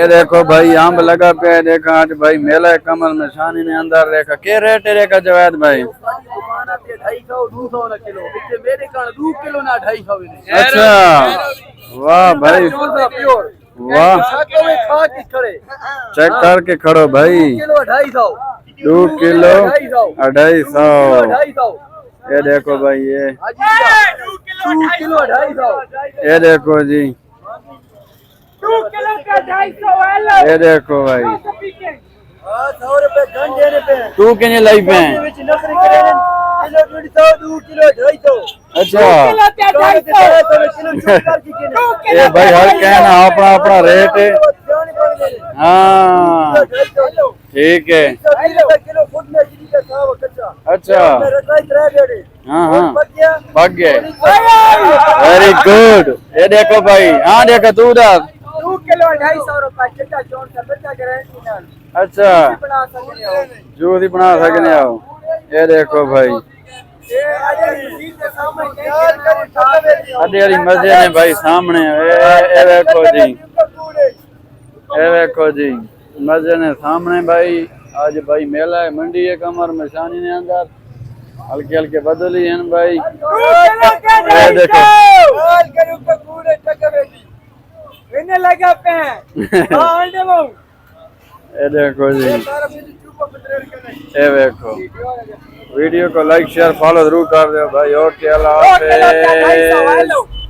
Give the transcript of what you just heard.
ये देखो भाई आम लगा पे है, देखा आज भाई मेला कमल में शानी ने अंदर देखा के रेट है रेखा जवाद भाई। अच्छा वाह भाई वाह, चेक करके खड़ो भाई। 2 किलो 250। ये देखो भाई ये 2 किलो 250। ये देखो जी 2 किलो का 250। ये देखो भाई 100 रुपए घंटे पे तू कितने लाई पे हैं? Kilo 150 2 kilo 250। अच्छा ये भाई हर कहना अपना अपना रेट है। हाँ ठीक है। अच्छा हाँ हाँ भाग गए। Very good. ये देखो भाई हाँ देखो तू उधर 2 किलो 250 रुपए। अच्छा जूस ही बना सकने आओ। ये देखो भाई अरे अरे मजे ने भाई सामने ये देखो जी, ये देखो जी मजे ने सामने भाई। आज भाई मेला है मंडी है कमर में शानी ने अंदर हल्के हल्के बदली हैं भाई। ये देखो लगा पे ये देखो जी ये देखो। वीडियो को लाइक शेयर फॉलो जरूर कर दो भाई। ओके अल्लाह हाफिज़।